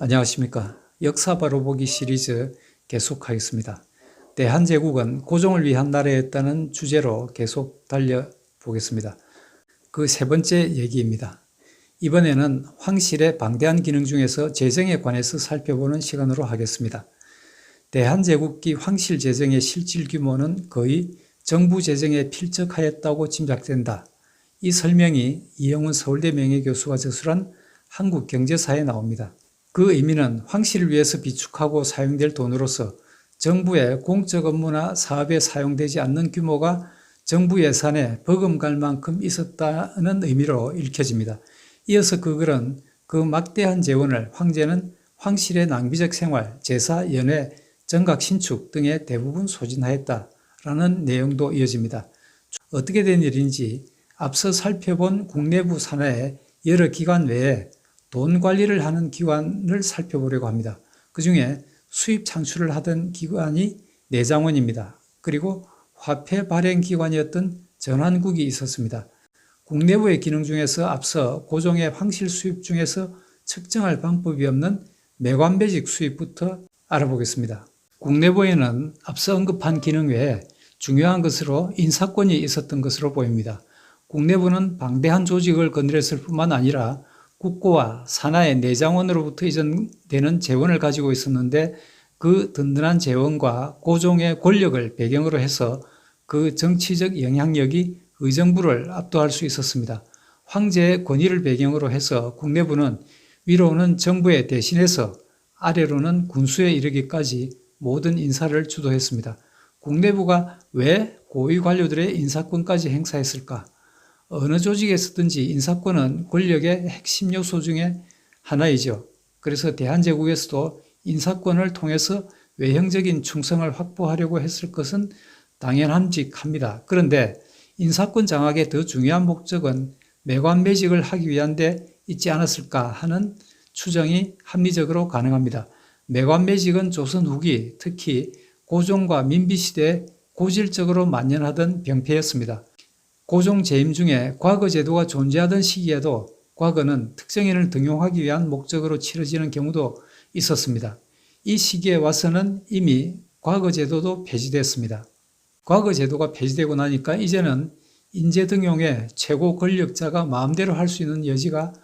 안녕하십니까. 역사 바로 보기 시리즈 계속하겠습니다. 대한제국은 고종을 위한 나라였다는 주제로 계속 달려보겠습니다. 그 세 번째 얘기입니다. 이번에는 황실의 방대한 기능 중에서 재정에 관해서 살펴보는 시간으로 하겠습니다. 대한제국기 황실 재정의 실질 규모는 거의 정부 재정에 필적하였다고 짐작된다. 이 설명이 이영훈 서울대 명예교수가 저술한 한국경제사에 나옵니다. 그 의미는 황실을 위해서 비축하고 사용될 돈으로서 정부의 공적 업무나 사업에 사용되지 않는 규모가 정부 예산에 버금갈 만큼 있었다는 의미로 읽혀집니다. 이어서 그 글은 그 막대한 재원을 황제는 황실의 낭비적 생활, 제사, 연회, 정각 신축 등에 대부분 소진하였다라는 내용도 이어집니다. 어떻게 된 일인지 앞서 살펴본 국내부 산하의 여러 기관 외에 돈 관리를 하는 기관을 살펴보려고 합니다. 그 중에 수입 창출을 하던 기관이 내장원입니다. 그리고 화폐 발행 기관이었던 전환국이 있었습니다. 국내부의 기능 중에서 앞서 고종의 황실 수입 중에서 측정할 방법이 없는 매관배직 수입부터 알아보겠습니다. 국내부에는 앞서 언급한 기능 외에 중요한 것으로 인사권이 있었던 것으로 보입니다. 국내부는 방대한 조직을 건드렸을 뿐만 아니라 국고와 산하의 내장원으로부터 이전되는 재원을 가지고 있었는데 그 든든한 재원과 고종의 권력을 배경으로 해서 그 정치적 영향력이 의정부를 압도할 수 있었습니다. 황제의 권위를 배경으로 해서 국내부는 위로는 정부에 대신해서 아래로는 군수에 이르기까지 모든 인사를 주도했습니다. 국내부가 왜 고위 관료들의 인사권까지 행사했을까? 어느 조직에서든지 인사권은 권력의 핵심 요소 중에 하나이죠. 그래서 대한제국에서도 인사권을 통해서 외형적인 충성을 확보하려고 했을 것은 당연함직합니다. 그런데 인사권 장악의 더 중요한 목적은 매관매직을 하기 위한 데 있지 않았을까 하는 추정이 합리적으로 가능합니다. 매관매직은 조선 후기, 특히 고종과 민비시대에 고질적으로 만연하던 병폐였습니다. 고종 재임 중에 과거 제도가 존재하던 시기에도 과거는 특정인을 등용하기 위한 목적으로 치러지는 경우도 있었습니다. 이 시기에 와서는 이미 과거 제도도 폐지됐습니다. 과거 제도가 폐지되고 나니까 이제는 인재 등용에 최고 권력자가 마음대로 할 수 있는 여지가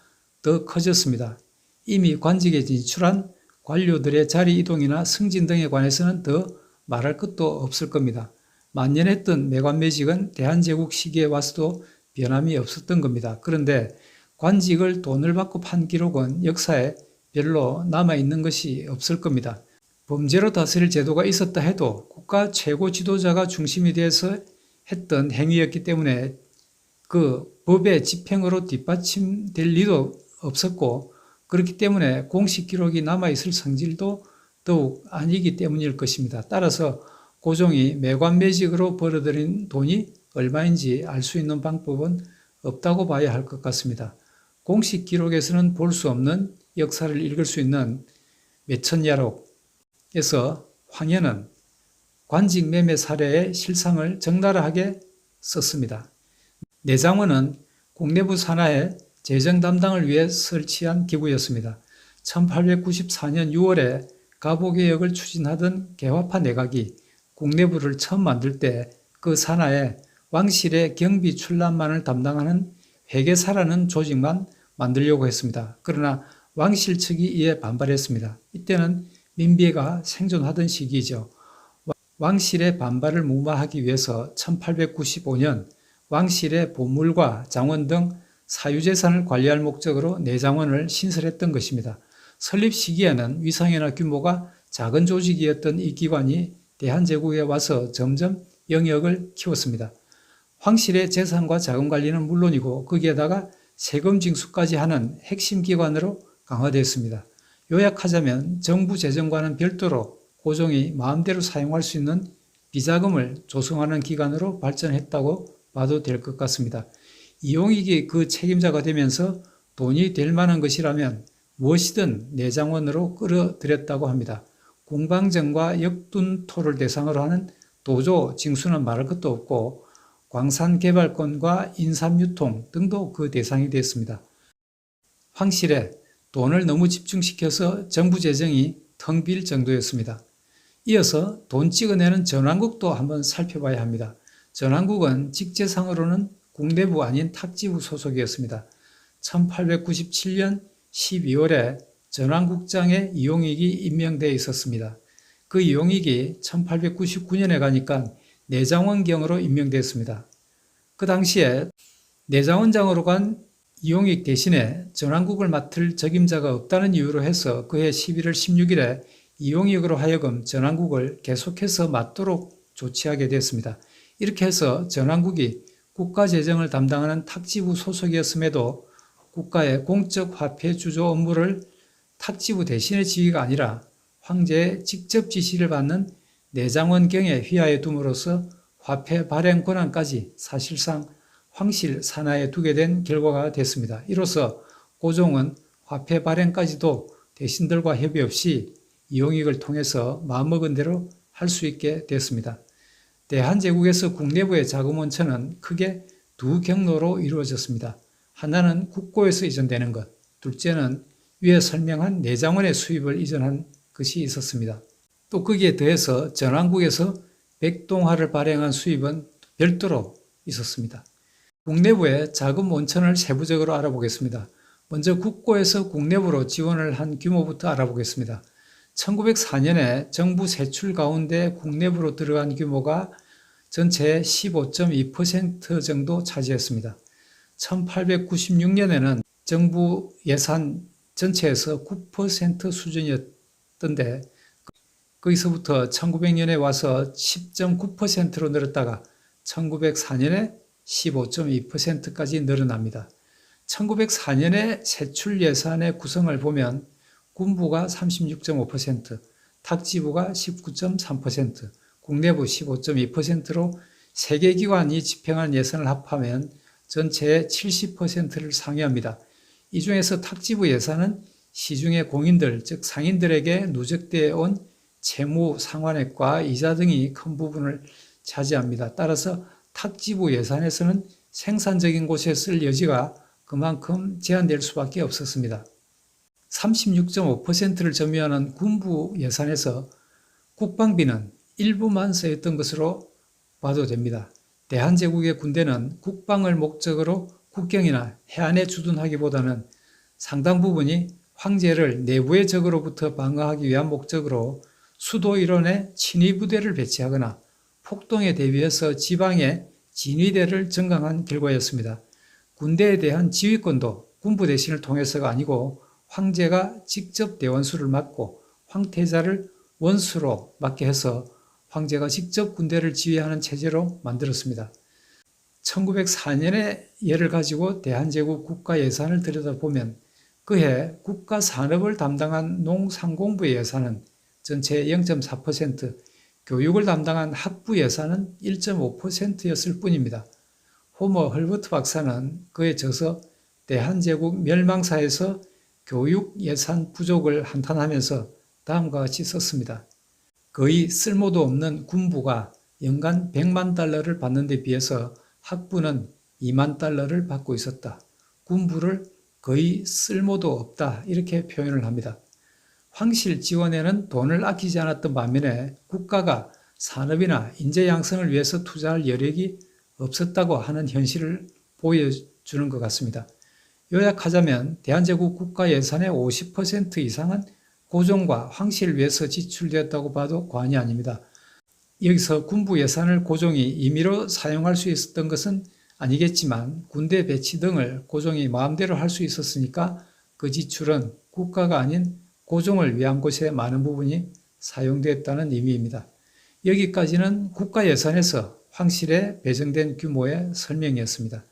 더 커졌습니다. 이미 관직에 진출한 관료들의 자리 이동이나 승진 등에 관해서는 더 말할 것도 없을 겁니다. 만연했던 매관매직은 대한제국 시기에 와서도 변함이 없었던 겁니다. 그런데 관직을 돈을 받고 판 기록은 역사에 별로 남아있는 것이 없을 겁니다. 범죄로 다스릴 제도가 있었다 해도 국가 최고 지도자가 중심이 돼서 했던 행위였기 때문에 그 법의 집행으로 뒷받침될 리도 없었고 그렇기 때문에 공식 기록이 남아있을 성질도 더욱 아니기 때문일 것입니다. 따라서 고종이 매관매직으로 벌어들인 돈이 얼마인지 알 수 있는 방법은 없다고 봐야 할 것 같습니다. 공식 기록에서는 볼 수 없는 역사를 읽을 수 있는 매천야록에서 황현은 관직 매매 사례의 실상을 적나라하게 썼습니다. 내장원은 국내부 산하의 재정 담당을 위해 설치한 기구였습니다. 1894년 6월에 가보개혁을 추진하던 개화파 내각이 국내부를 처음 만들 때 그 산하에 왕실의 경비 출납만을 담당하는 회계사라는 조직만 만들려고 했습니다. 그러나 왕실 측이 이에 반발했습니다. 이때는 민비가 생존하던 시기이죠. 왕실의 반발을 무마하기 위해서 1895년 왕실의 보물과 장원 등 사유재산을 관리할 목적으로 내장원을 신설했던 것입니다. 설립 시기에는 위상이나 규모가 작은 조직이었던 이 기관이 대한제국에 와서 점점 영역을 키웠습니다. 황실의 재산과 자금 관리는 물론이고 거기에다가 세금 징수까지 하는 핵심 기관으로 강화되었습니다. 요약하자면 정부 재정과는 별도로 고종이 마음대로 사용할 수 있는 비자금을 조성하는 기관으로 발전했다고 봐도 될 것 같습니다. 이용익이 그 책임자가 되면서 돈이 될 만한 것이라면 무엇이든 내장원으로 끌어들였다고 합니다. 공방정과 역둔토를 대상으로 하는 도조 징수는 말할 것도 없고 광산개발권과 인삼유통 등도 그 대상이 되었습니다. 황실에 돈을 너무 집중시켜서 정부 재정이 텅 빌 정도였습니다. 이어서 돈 찍어내는 전환국도 한번 살펴봐야 합니다. 전환국은 직제상으로는 국내부 아닌 탁지부 소속이었습니다. 1897년 12월에 전환국장에 이용익이 임명되어 있었습니다. 그 이용익이 1899년에 가니까 내장원경으로 임명되었습니다. 그 당시에 내장원장으로 간 이용익 대신에 전환국을 맡을 적임자가 없다는 이유로 해서 그해 11월 16일에 이용익으로 하여금 전환국을 계속해서 맡도록 조치하게 됐습니다. 이렇게 해서 전환국이 국가재정을 담당하는 탁지부 소속이었음에도 국가의 공적 화폐 주조 업무를 탁지부 대신의 지위가 아니라 황제의 직접 지시를 받는 내장원경에 휘하에 둠으로써 화폐 발행 권한까지 사실상 황실 산하에 두게 된 결과가 됐습니다. 이로써 고종은 화폐 발행까지도 대신들과 협의 없이 이용익을 통해서 마음먹은 대로 할 수 있게 됐습니다. 대한제국에서 국내부의 자금 원천은 크게 두 경로로 이루어졌습니다. 하나는 국고에서 이전되는 것, 둘째는 위에 설명한 내장원의 수입을 이전한 것이 있었습니다. 또 거기에 더해서 전환국에서 백동화를 발행한 수입은 별도로 있었습니다. 국내부의 자금 원천을 세부적으로 알아보겠습니다. 먼저 국고에서 국내부로 지원을 한 규모부터 알아보겠습니다. 1904년에 정부 세출 가운데 국내부로 들어간 규모가 전체의 15.2% 정도 차지했습니다. 1896년에는 정부 예산 전체에서 9% 수준이었던데 거기서부터 1900년에 와서 10.9%로 늘었다가 1904년에 15.2%까지 늘어납니다. 1904년에 세출 예산의 구성을 보면 군부가 36.5%, 탁지부가 19.3%, 국내부 15.2%로 세 개 기관이 집행한 예산을 합하면 전체의 70%를 상회합니다. 이 중에서 탁지부 예산은 시중의 공인들, 즉 상인들에게 누적되어 온 채무 상환액과 이자 등이 큰 부분을 차지합니다. 따라서 탁지부 예산에서는 생산적인 곳에 쓸 여지가 그만큼 제한될 수밖에 없었습니다. 36.5%를 점유하는 군부 예산에서 국방비는 일부만 쓰였던 것으로 봐도 됩니다. 대한제국의 군대는 국방을 목적으로 국경이나 해안에 주둔하기보다는 상당 부분이 황제를 내부의 적으로부터 방어하기 위한 목적으로 수도 일원에 친위부대를 배치하거나 폭동에 대비해서 지방에 진위대를 증강한 결과였습니다. 군대에 대한 지휘권도 군부 대신을 통해서가 아니고 황제가 직접 대원수를 맡고 황태자를 원수로 맡게 해서 황제가 직접 군대를 지휘하는 체제로 만들었습니다. 1904년의 예를 가지고 대한제국 국가 예산을 들여다보면 그해 국가 산업을 담당한 농상공부의 예산은 전체의 0.4%, 교육을 담당한 학부 예산은 1.5%였을 뿐입니다. 호머 헐버트 박사는 그에 져서 대한제국 멸망사에서 교육 예산 부족을 한탄하면서 다음과 같이 썼습니다. 거의 쓸모도 없는 군부가 연간 100만 달러를 받는 데 비해서 학부는 2만 달러를 받고 있었다. 군부를 거의 쓸모도 없다 이렇게 표현을 합니다. 황실 지원에는 돈을 아끼지 않았던 반면에 국가가 산업이나 인재 양성을 위해서 투자할 여력이 없었다고 하는 현실을 보여주는 것 같습니다. 요약하자면 대한제국 국가 예산의 50% 이상은 고종과 황실을 위해서 지출되었다고 봐도 과언이 아닙니다. 여기서 군부 예산을 고종이 임의로 사용할 수 있었던 것은 아니겠지만 군대 배치 등을 고종이 마음대로 할 수 있었으니까 그 지출은 국가가 아닌 고종을 위한 곳에 많은 부분이 사용되었다는 의미입니다. 여기까지는 국가 예산에서 황실에 배정된 규모의 설명이었습니다.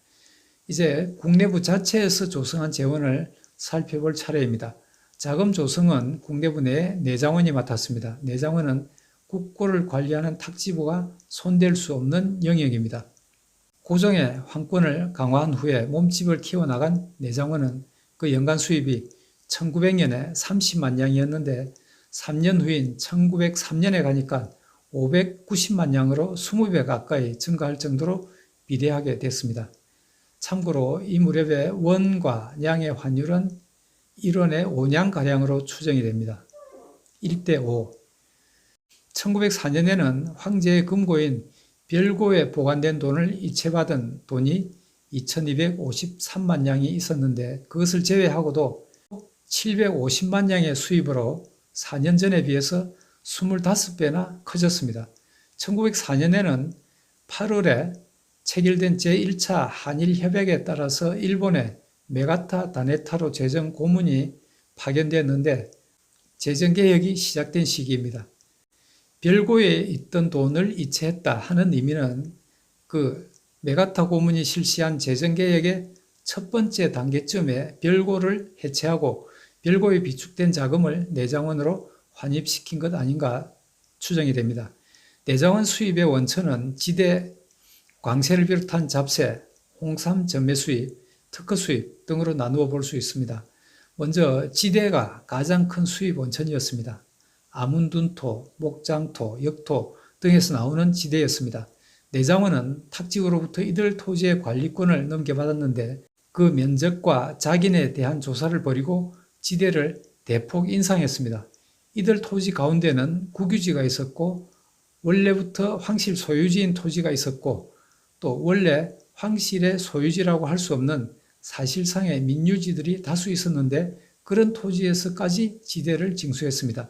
이제 국내부 자체에서 조성한 재원을 살펴볼 차례입니다. 자금 조성은 국내부 내 내장원이 맡았습니다. 내장원은 국고를 관리하는 탁지부가 손댈 수 없는 영역입니다. 고종의 황권을 강화한 후에 몸집을 키워나간 내장원은 그 연간 수입이 1900년에 30만 양이었는데 3년 후인 1903년에 가니까 590만 양으로 20배 가까이 증가할 정도로 비대하게 됐습니다. 참고로 이 무렵의 원과 양의 환율은 1원의 5냥가량으로 추정이 됩니다. 1대5. 1904년에는 황제의 금고인 별고에 보관된 돈을 이체받은 돈이 2253만 냥이 있었는데 그것을 제외하고도 750만 냥의 수입으로 4년 전에 비해서 25배나 커졌습니다. 1904년에는 8월에 체결된 제1차 한일협약에 따라서 일본의 메가타 다네타로 재정 고문이 파견되었는데 재정개혁이 시작된 시기입니다. 별고에 있던 돈을 이체했다 하는 의미는 그 메가타 고문이 실시한 재정개혁의 첫 번째 단계쯤에 별고를 해체하고 별고에 비축된 자금을 내장원으로 환입시킨 것 아닌가 추정이 됩니다. 내장원 수입의 원천은 지대, 광세를 비롯한 잡세, 홍삼 전매 수입, 특허 수입 등으로 나누어 볼 수 있습니다. 먼저 지대가 가장 큰 수입 원천이었습니다. 아문둔토, 목장토, 역토 등에서 나오는 지대였습니다. 내장원은 탁직으로부터 이들 토지의 관리권을 넘겨받았는데 그 면적과 작인에 대한 조사를 벌이고 지대를 대폭 인상했습니다. 이들 토지 가운데는 국유지가 있었고 원래부터 황실 소유지인 토지가 있었고 또 원래 황실의 소유지라고 할 수 없는 사실상의 민유지들이 다수 있었는데 그런 토지에서까지 지대를 징수했습니다.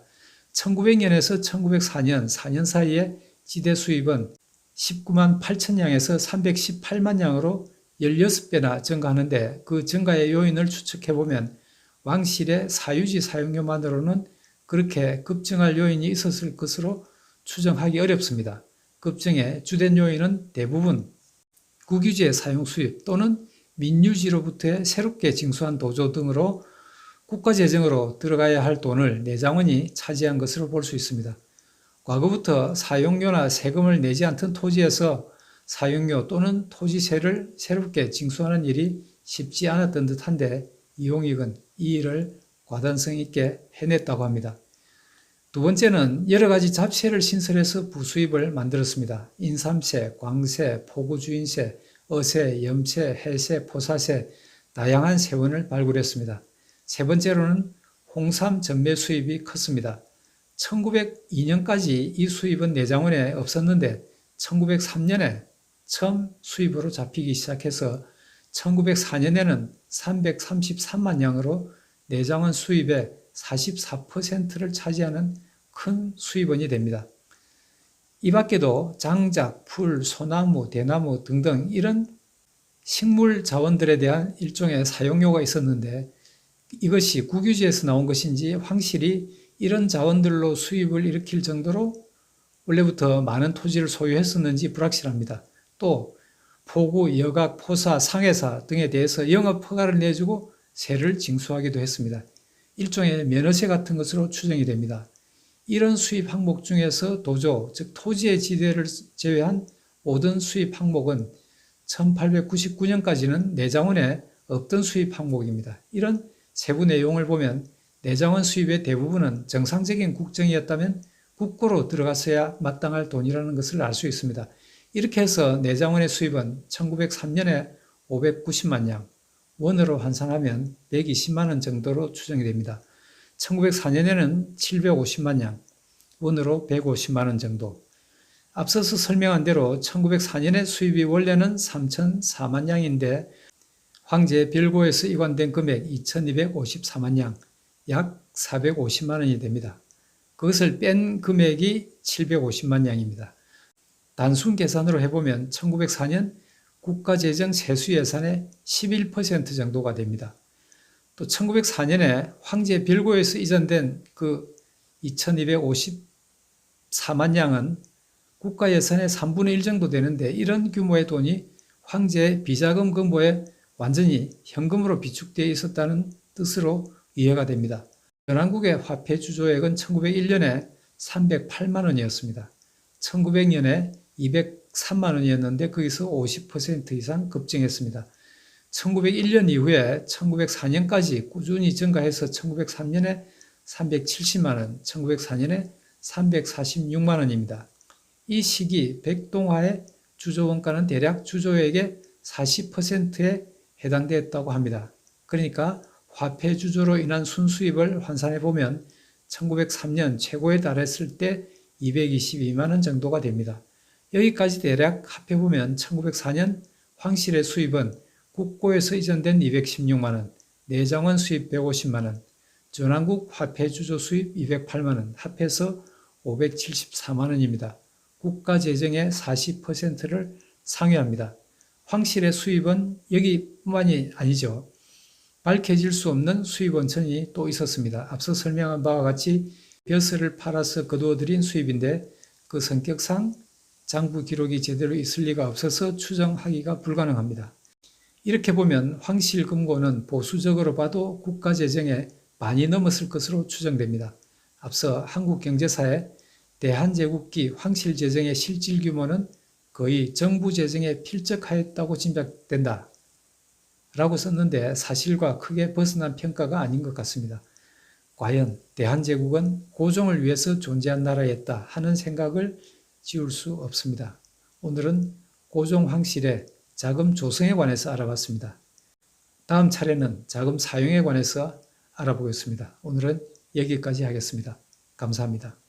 1900년에서 1904년 4년 사이에 지대 수입은 19만 8천 냥에서 318만 냥으로 16배나 증가하는데 그 증가의 요인을 추측해보면 왕실의 사유지 사용료만으로는 그렇게 급증할 요인이 있었을 것으로 추정하기 어렵습니다. 급증의 주된 요인은 대부분 국유지의 사용 수입 또는 민유지로부터의 새롭게 징수한 도조 등으로 국가재정으로 들어가야 할 돈을 내장원이 차지한 것으로 볼 수 있습니다. 과거부터 사용료나 세금을 내지 않던 토지에서 사용료 또는 토지세를 새롭게 징수하는 일이 쉽지 않았던 듯한데 이용익은 이 일을 과단성 있게 해냈다고 합니다. 두 번째는 여러 가지 잡세를 신설해서 부수입을 만들었습니다. 인삼세, 광세, 포구주인세, 어세, 염세, 해세, 포사세, 다양한 세원을 발굴했습니다. 세 번째로는 홍삼 전매 수입이 컸습니다. 1902년까지 이 수입은 내장원에 없었는데 1903년에 처음 수입으로 잡히기 시작해서 1904년에는 333만 냥으로 내장원 수입의 44%를 차지하는 큰 수입원이 됩니다. 이 밖에도 장작, 풀, 소나무, 대나무 등등 이런 식물 자원들에 대한 일종의 사용료가 있었는데 이것이 국유지에서 나온 것인지 황실이 이런 자원들로 수입을 일으킬 정도로 원래부터 많은 토지를 소유했었는지 불확실합니다. 또 포구, 여각, 포사, 상해사 등에 대해서 영업 허가를 내주고 세를 징수하기도 했습니다. 일종의 면허세 같은 것으로 추정이 됩니다. 이런 수입 항목 중에서 도조, 즉 토지의 지대를 제외한 모든 수입 항목은 1899년까지는 내장원에 없던 수입 항목입니다. 이런 세부 내용을 보면 내장원 수입의 대부분은 정상적인 국정이었다면 국고로 들어갔어야 마땅할 돈이라는 것을 알 수 있습니다. 이렇게 해서 내장원의 수입은 1903년에 590만 냥, 원으로 환산하면 120만 원 정도로 추정이 됩니다. 1904년에는 750만 냥, 원으로 150만 원 정도. 앞서서 설명한 대로 1904년의 수입이 원래는 3,004만 냥인데 황제 별고에서 이관된 금액 2,254만 냥, 약 450만 원이 됩니다. 그것을 뺀 금액이 750만 냥입니다. 단순 계산으로 해보면 1904년 국가재정 세수 예산의 11% 정도가 됩니다. 또 1904년에 황제 별고에서 이전된 그 2,254만 냥은 국가 예산의 3분의 1 정도 되는데 이런 규모의 돈이 황제의 비자금 금고에 완전히 현금으로 비축되어 있었다는 뜻으로 이해가 됩니다. 연안국의 화폐 주조액은 1901년에 308만 원이었습니다. 1900년에 203만 원이었는데 거기서 50% 이상 급증했습니다. 1901년 이후에 1904년까지 꾸준히 증가해서 1903년에 370만 원, 1904년에 346만 원입니다. 이 시기 백동화의 주조 원가는 대략 주조액의 40%에 해당되었다고 합니다. 그러니까 화폐 주조로 인한 순수입을 환산해 보면 1903년 최고에 달했을 때 222만 원 정도가 됩니다. 여기까지 대략 합해 보면 1904년 황실의 수입은 국고에서 이전된 216만 원, 내정원 수입 150만 원, 전환국 화폐 주조 수입 208만 원, 합해서 574만 원입니다. 국가 재정의 40%를 상회합니다. 황실의 수입은 여기뿐만이 아니죠. 밝혀질 수 없는 수입 원천이 또 있었습니다. 앞서 설명한 바와 같이 벼슬을 팔아서 거두어들인 수입인데 그 성격상 장부 기록이 제대로 있을 리가 없어서 추정하기가 불가능합니다. 이렇게 보면 황실금고는 보수적으로 봐도 국가 재정에 많이 넘었을 것으로 추정됩니다. 앞서 한국경제사에 대한제국기 황실 재정의 실질 규모는 거의 정부 재정에 필적하였다고 짐작된다 라고 썼는데 사실과 크게 벗어난 평가가 아닌 것 같습니다. 과연 대한제국은 고종을 위해서 존재한 나라였다 하는 생각을 지울 수 없습니다. 오늘은 고종 황실의 자금 조성에 관해서 알아봤습니다. 다음 차례는 자금 사용에 관해서 알아보겠습니다. 오늘은 여기까지 하겠습니다. 감사합니다.